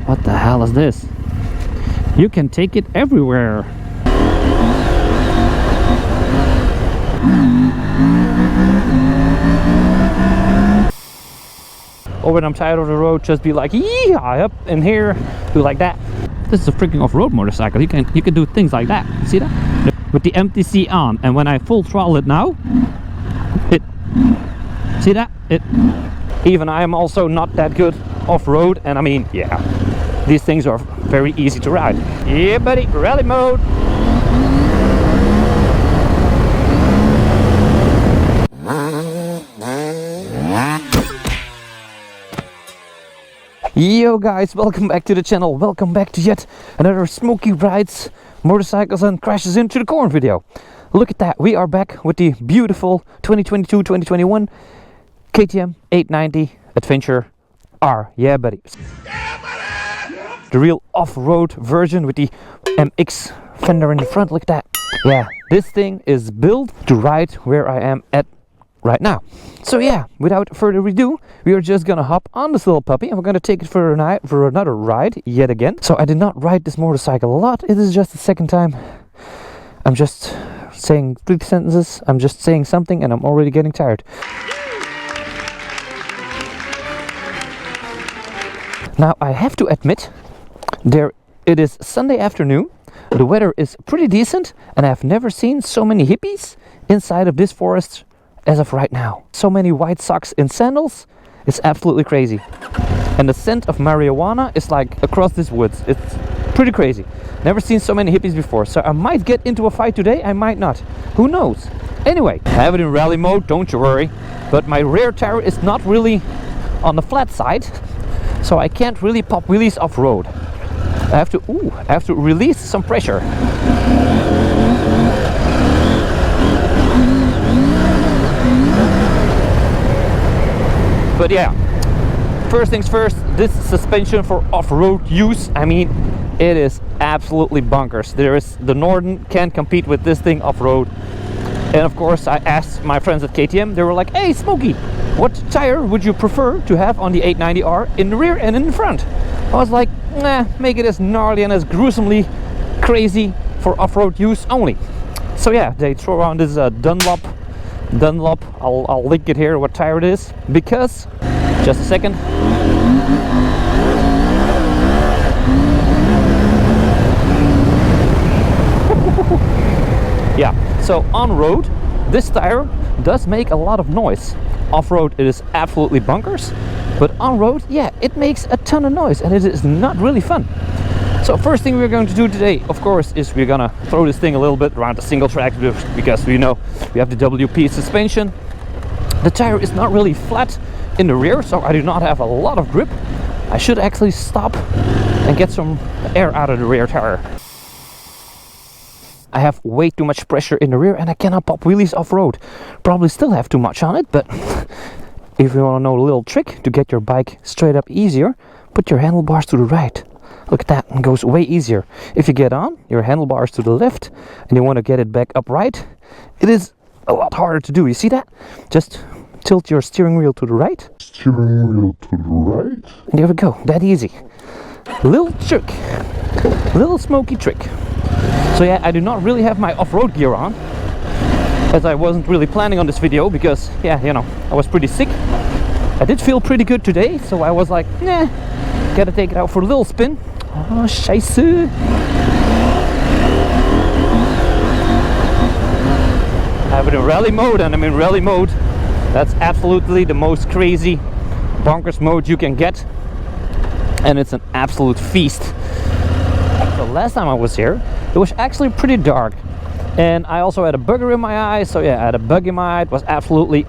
What the hell is this? You can take it everywhere. Or when I'm tired of the road, just be like, yeah, up in here, do like that. This is a freaking off-road motorcycle. You can do things like that. See that? With the MTC on, and when I full throttle it now, see that? Even I am also not that good off-road, and I mean, yeah, these things are very easy to ride. Yeah, buddy, rally mode. Yo guys, welcome back to the channel. Welcome back to yet another Smokey rides, motorcycles and crashes into the corn video. Look at that, we are back with the beautiful 2022-2021 KTM 890 Adventure R. Yeah buddy. The real off-road version with the MX fender in the front. Look at that. Yeah, this thing is built to ride where I am at right now. So yeah, without further ado, we are just gonna hop on this little puppy and we're gonna take it for another ride yet again. So I did not ride this motorcycle a lot. It is just the second time. I'm just saying 3 sentences. I'm just saying something and I'm already getting tired. Now I have to admit, it is Sunday afternoon. The weather is pretty decent and I've never seen so many hippies inside of this forest as of right now. So many white socks in sandals. It's absolutely crazy. And the scent of marijuana is like across this woods. It's pretty crazy. Never seen so many hippies before. So I might get into a fight today, I might not. Who knows? Anyway, I have it in rally mode, don't you worry. But my rear tire is not really on the flat side, so I can't really pop wheelies off-road. I have to release some pressure. But yeah, first things first, this suspension for off-road use, I mean, it is absolutely bonkers. The Norden can't compete with this thing off-road. And of course, I asked my friends at KTM, they were like, hey Smokey, what tire would you prefer to have on the 890R in the rear and in the front? I was like, nah, make it as gnarly and as gruesomely crazy for off-road use only. So yeah, they throw around this Dunlop. I'll link it here what tire it is, because just a second. Yeah, so on road this tire does make a lot of noise. Off-road it is absolutely bonkers, but on road, yeah, it makes a ton of noise and it is not really fun. So first thing we're going to do today, of course, is we're gonna throw this thing a little bit around the single track, because we know we have the WP suspension. The tire is not really flat in the rear, so I do not have a lot of grip. I should actually stop and get some air out of the rear tire. I have way too much pressure in the rear and I cannot pop wheelies off-road. Probably still have too much on it, but if you want to know a little trick to get your bike straight up easier, put your handlebars to the right. Look at that, it goes way easier. If you get on your handlebars to the left and you want to get it back upright, it is a lot harder to do. You see that? Just tilt your steering wheel to the right. And there we go, that easy. Little trick, little Smokey trick. So yeah, I do not really have my off-road gear on, as I wasn't really planning on this video, because yeah, you know, I was pretty sick. I did feel pretty good today, so I was like, nah, gotta take it out for a little spin. Oh, scheisse. I have it in rally mode, and I'm in rally mode. That's absolutely the most crazy, bonkers mode you can get. And it's an absolute feast. The last time I was here, it was actually pretty dark. And I also had a bugger in my eye. So yeah, I had a bug in my eye. It was absolutely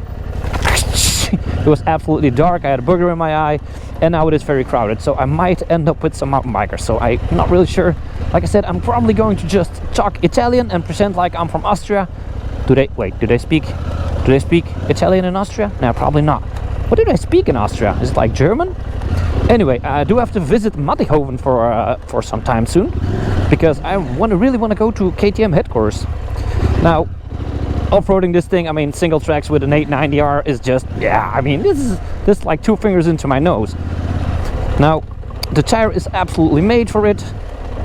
dark. I had a booger in my eye, and now it is very crowded, so I might end up with some mountain bikers. So I'm not really sure. Like I said, I'm probably going to just talk Italian and present like I'm from Austria. Do they speak Italian in Austria? No, probably not. What do they speak in Austria? Is it like German? Anyway, I do have to visit Mattighoven for some time soon, because I really want to go to KTM headquarters. Now, off-roading this thing, I mean, single tracks with an 890R is just, yeah, I mean, this is like 2 fingers into my nose. Now, The tire is absolutely made for it.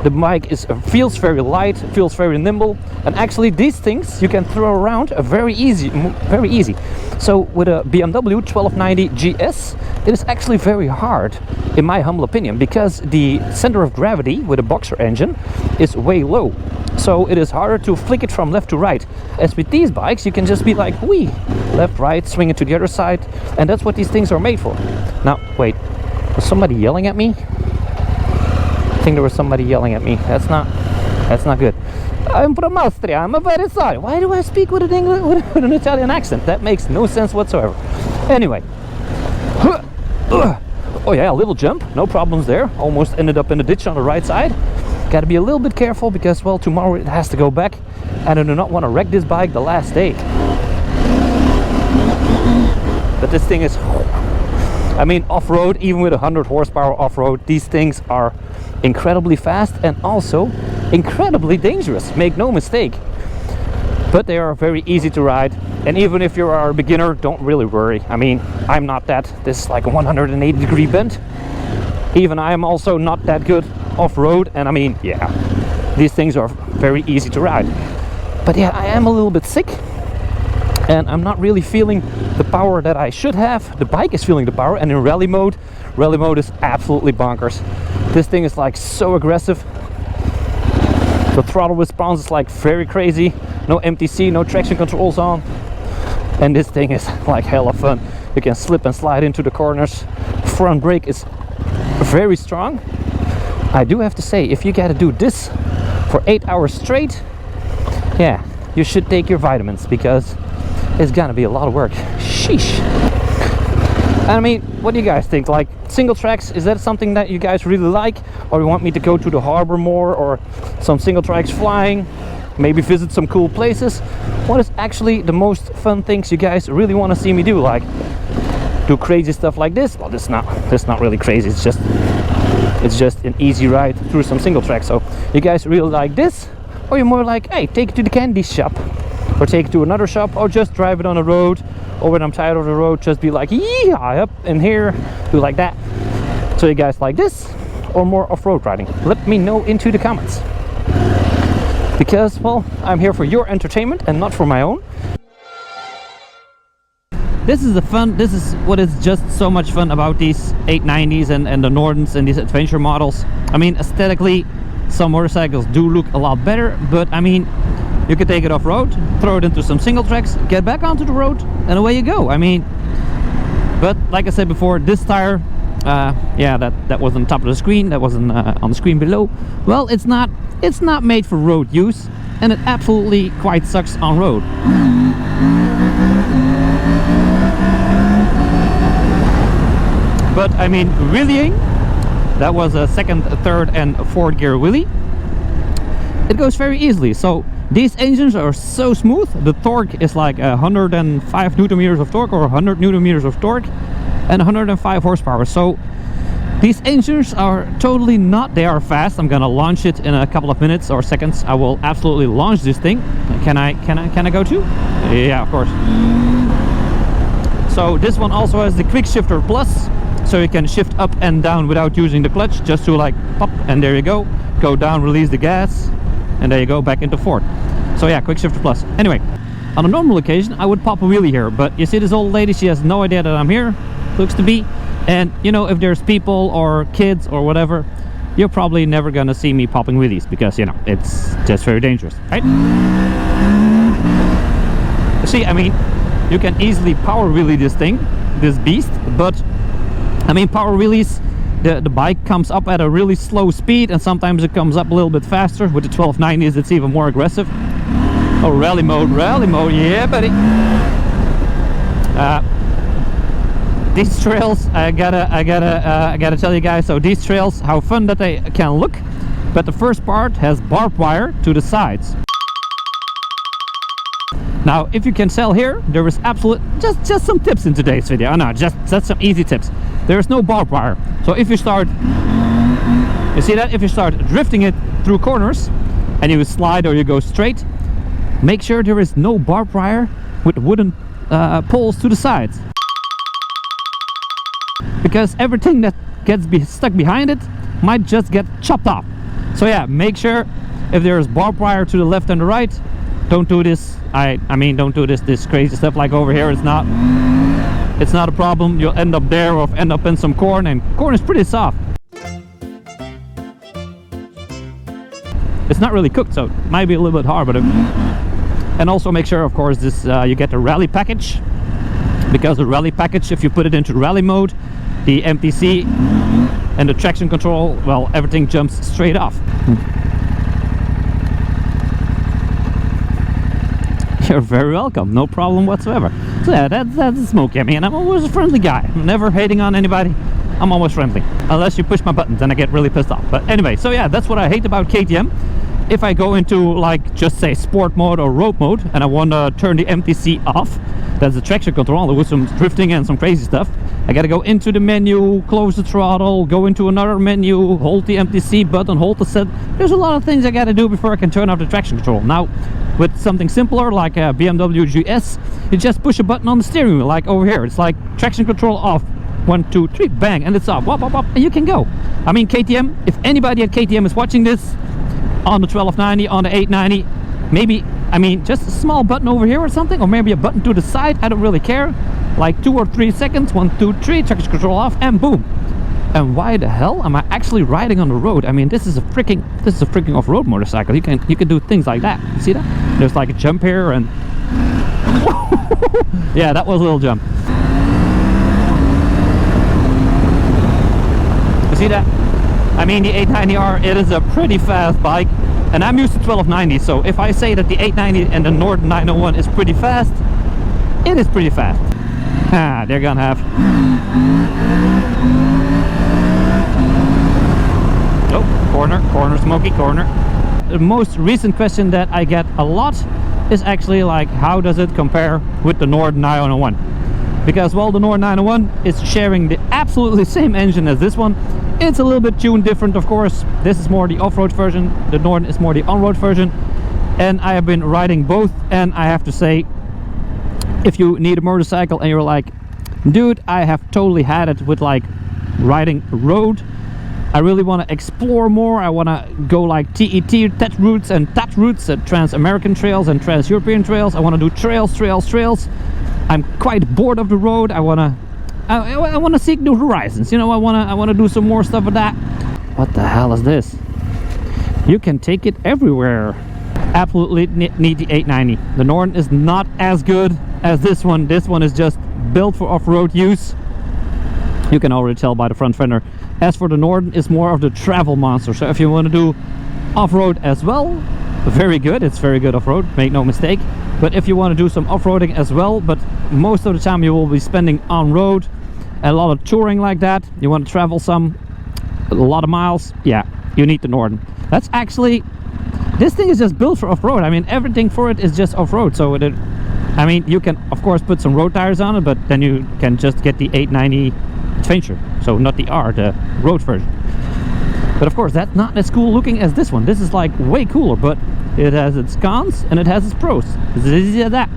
The bike feels very light, feels very nimble, and actually these things you can throw around very easy, very easy. So with a BMW 1290 GS, it is actually very hard, in my humble opinion, because the center of gravity with a boxer engine is way low. So it is harder to flick it from left to right. As with these bikes, you can just be like, whee, left, right, swing it to the other side, and that's what these things are made for. Now, wait, was somebody yelling at me? I think there was somebody yelling at me. That's not good. I'm from Austria. I'm very sorry. Why do I speak with an English, with an Italian accent? That makes no sense whatsoever. Anyway. Oh yeah, a little jump. No problems there. Almost ended up in the ditch on the right side. Got to be a little bit careful because, well, tomorrow it has to go back, and I do not want to wreck this bike the last day. But this thing is, I mean, off-road, even with 100 horsepower off-road, these things are incredibly fast and also incredibly dangerous, make no mistake. But they are very easy to ride, and even if you are a beginner, don't really worry. I mean, I'm not that. This is like a 180-degree bend. Even I am also not that good off-road, and I mean, yeah, these things are very easy to ride. But yeah, I am a little bit sick, and I'm not really feeling the power that I should have. The bike is feeling the power, and in rally mode is absolutely bonkers. This thing is like so aggressive. The throttle response is like very crazy. No MTC, no traction controls on, and this thing is like hella fun. You can slip and slide into the corners. Front brake is very strong. I do have to say, if you gotta do this for 8 hours straight, yeah, you should take your vitamins, because it's gonna be a lot of work. Sheesh. I mean, what do you guys think? Like, single tracks, is that something that you guys really like? Or you want me to go to the harbor more, or some single tracks flying? Maybe visit some cool places? What is actually the most fun things you guys really want to see me do? Like, do crazy stuff like this? Well, this is not really crazy. It's just an easy ride through some single tracks. So you guys really like this? Or you're more like, hey, take it to the candy shop, or take it to another shop, or just drive it on the road, or when I'm tired of the road, just be like, yeah, up in here, do like that. So you guys like this, or more off-road riding? Let me know into the comments, because, well, I'm here for your entertainment and not for my own. This is what is just so much fun about these 890s and the Nordens and these adventure models. I mean, aesthetically, some motorcycles do look a lot better, but I mean, you can take it off-road, throw it into some single tracks, get back onto the road, and away you go. I mean, but like I said before, this tire, yeah, that was on top of the screen, that wasn't on the screen below. Well, it's not made for road use, and it absolutely quite sucks on road. But I mean, wheeling, that was a second, third, and fourth gear wheelie. It goes very easily. So these engines are so smooth. The torque is like 105 newton meters of torque, or 100 newton meters of torque, and 105 horsepower. So these engines are totally not, they are fast. I'm gonna launch it in a couple of minutes or seconds. I will absolutely launch this thing. Can I go to? Yeah, of course. So this one also has the quick shifter plus, so you can shift up and down without using the clutch, just to like pop, and there you go. Go down, release the gas, and there you go, back into fourth. So yeah, quick shifter plus. Anyway, on a normal occasion I would pop a wheelie here, but you see this old lady, she has no idea that I'm here, looks to be. And you know, if there's people or kids or whatever, you're probably never gonna see me popping wheelies, because you know, it's just very dangerous, right? See, I mean, you can easily power wheelie this thing, this beast, but I mean, power wheelies, the bike comes up at a really slow speed, and sometimes it comes up a little bit faster. With the 1290s, it's even more aggressive. Oh, rally mode, yeah, buddy. These trails, I gotta tell you guys. So these trails, how fun that they can look, but the first part has barbed wire to the sides. Now, if you can tell here, there is just some tips in today's video. Oh, no, just some easy tips. There is no barbed wire. So if you start, you see that? If you start drifting it through corners, and you slide or you go straight, make sure there is no barbed wire with wooden poles to the sides. Because everything that gets stuck behind it might just get chopped off. So yeah, make sure if there's barbed wire to the left and the right, don't do this. I mean, don't do this crazy stuff like over here. It's not a problem. You'll end up there or end up in some corn, and corn is pretty soft. It's not really cooked, so it might be a little bit hard, but and also make sure, of course, this you get the rally package, because the rally package, if you put it into rally mode, the MTC and the traction control, well, everything jumps straight off. You're very welcome, no problem whatsoever. So yeah, that's Smokey. I mean, I'm always a friendly guy. I'm never hating on anybody. I'm always friendly, unless you push my buttons and I get really pissed off. But anyway, so yeah, that's what I hate about KTM. If I go into, like, just say sport mode or road mode, and I want to turn the MTC off, that's the traction control with some drifting and some crazy stuff, I gotta go into the menu, close the throttle, go into another menu, hold the MTC button, hold the set. There's a lot of things I gotta do before I can turn off the traction control. Now, with something simpler like a BMW GS, you just push a button on the steering wheel, like over here. It's like traction control off. 1, 2, 3, bang, and it's off. Wop, wop, wop, and you can go. I mean, KTM, if anybody at KTM is watching this, on the 1290, on the 890, maybe, I mean, just a small button over here or something, or maybe a button to the side, I don't really care. Like 2 or 3 seconds, 1, 2, 3, traction control off, and boom. And why the hell am I actually riding on the road? I mean, this is a freaking off-road motorcycle. You can do things like that. You see that? There's like a jump here, and yeah, that was a little jump. You see that? I mean, the 890R, it is a pretty fast bike, and I'm used to 1290, so if I say that the 890 and the Norden 901 is pretty fast, it is pretty fast. Ah, they're gonna have... Oh, corner, Smokey, corner. The most recent question that I get a lot is actually like, how does it compare with the Norden 901? Because, well, the Norden 901 is sharing the absolutely same engine as this one. It's a little bit tuned different, of course. This is more the off-road version, the Norden is more the on-road version, and I have been riding both, and I have to say, if you need a motorcycle and you're like, dude, I have totally had it with like riding road, I really want to explore more, I want to go like TET routes and TAT routes, Trans-American trails and Trans-European trails. I want to do trails. I'm quite bored of the road. I want to seek new horizons, you know. I want to do some more stuff with that. What the hell is this? You can take it everywhere. Absolutely need the 890. The Norden is not as good as this one. This one is just built for off-road use. You can already tell by the front fender. As for the Norden, it's more of the travel monster. So if you want to do off-road as well, very good. It's very good off-road, make no mistake. But if you want to do some off-roading as well, but most of the time you will be spending on road, a lot of touring like that, you want to travel a lot of miles, yeah, you need the Norden. That's actually, this thing is just built for off-road. I mean, everything for it is just off-road. So I mean, you can of course put some road tires on it, but then you can just get the 890 Adventure, so not the R, the road version. But of course, that's not as cool looking as this one. This is like way cooler, but it has its cons and it has its pros. It's easy as that.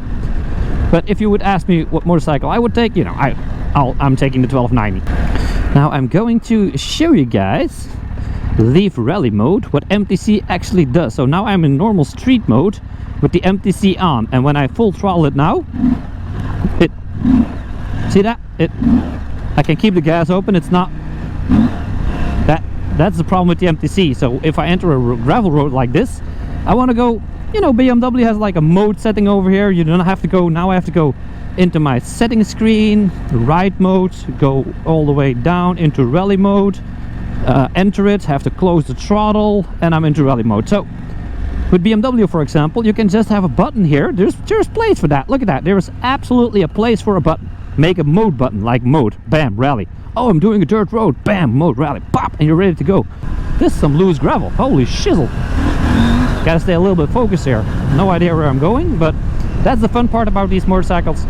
But if you would ask me what motorcycle I would take, you know, I'm taking the 1290. Now I'm going to show you guys, leave rally mode, what MTC actually does. So now I'm in normal street mode with the MTC on, and when I full throttle it now, see that? I can keep the gas open. It's not that's the problem with the MTC. So if I enter a gravel road like this, I want to go, you know, BMW has like a mode setting over here. You don't have to go, now I have to go into my settings screen, ride mode, go all the way down into rally mode, enter it, have to close the throttle, and I'm into rally mode. So with BMW, for example, you can just have a button here. There's place for that. Look at that. There is absolutely a place for a button. Make a mode button, like mode, bam, rally. Oh, I'm doing a dirt road, bam, mode, rally, pop, and you're ready to go. This is some loose gravel, holy shizzle. Gotta stay a little bit focused here. No idea where I'm going, but that's the fun part about these motorcycles.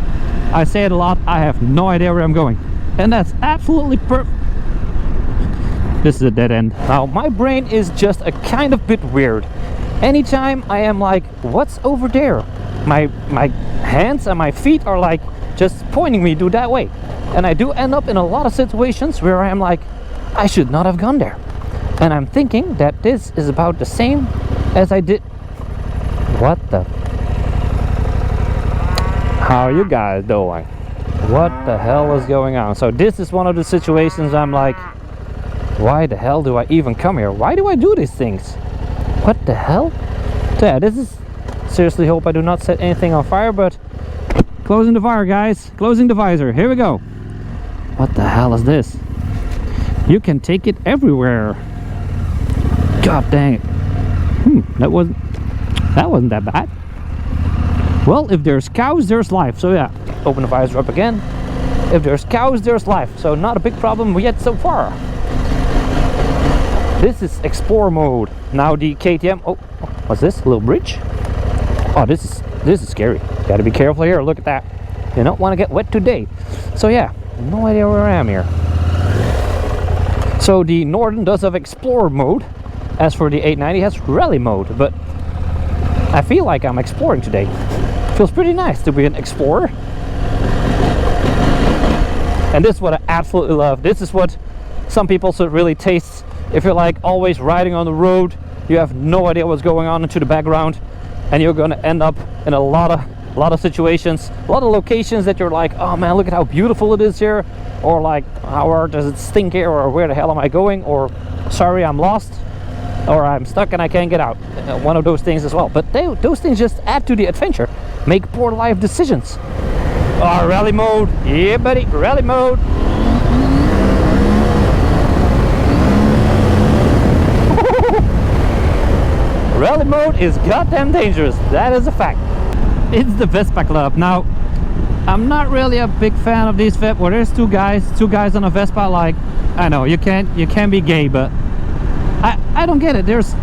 I say it a lot, I have no idea where I'm going. And that's absolutely perfect. This is a dead end. Now, my brain is just a kind of bit weird. Anytime I am like, what's over there? My hands and my feet are like, just pointing me to that way. And I do end up in a lot of situations where I am like, I should not have gone there. And I'm thinking that this is about the same as I did. What the? How are you guys doing? What the hell is going on? So this is one of the situations I'm like, why the hell do I even come here? Why do I do these things? What the hell? So yeah, this is, seriously hope I do not set anything on fire, but closing the fire, guys. Closing the visor. Here we go. What the hell is this? You can take it everywhere. God dang it. That wasn't that bad. Well, if there's cows, there's life. So yeah, open the visor up again. If there's cows, there's life. So not a big problem yet so far. This is Explore mode. Now the KTM. Oh, what's this? A little bridge? Oh, this is scary. Gotta be careful here. Look at that. You don't want to get wet today. So yeah, no idea where I am here. So the Norden does have Explore mode. As for the 890, it has Rally mode. But I feel like I'm exploring today. Feels pretty nice to be an explorer. And this is what I absolutely love. This is what some people should really taste. If you're like always riding on the road, you have no idea what's going on into the background, and you're going to end up in a lot of situations, a lot of locations that you're like, oh man, look at how beautiful it is here, or like, how hard does it stink here, or where the hell am I going, or sorry, I'm lost, or I'm stuck and I can't get out. One of those things as well. But those things just add to the adventure, make poor life decisions. Oh, rally mode. Yeah, buddy, rally mode. Rally mode is goddamn dangerous. That is a fact. It's the Vespa Club. Now, I'm not really a big fan of these Vespa where there's two guys on a Vespa. Like, I know you can't be gay, but I don't get it. There's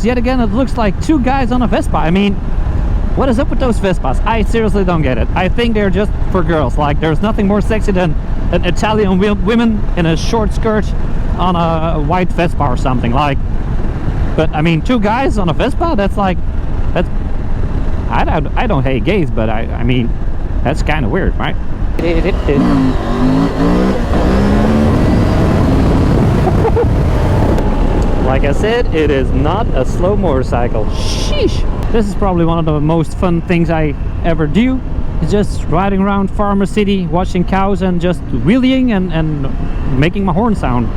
yet again, it looks like two guys on a Vespa. I mean, what is up with those Vespas? I seriously don't get it. I think they're just for girls. Like, there's nothing more sexy than an Italian women in a short skirt on a white Vespa or something. Like, but I mean, two guys on a Vespa, that's I don't hate gays, but I mean, that's kind of weird, right? Like I said, it is not a slow motorcycle. Sheesh! This is probably one of the most fun things I ever do. It's just riding around Farmer City, watching cows and just wheeling and making my horn sound.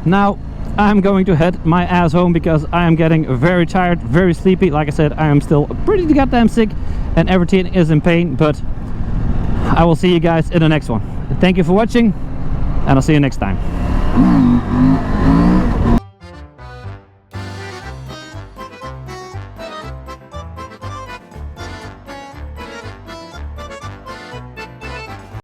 Now I'm going to head my ass home because I am getting very tired, very sleepy. Like I said, I am still pretty goddamn sick and everything is in pain, but I will see you guys in the next one. Thank you for watching, and I'll see you next time.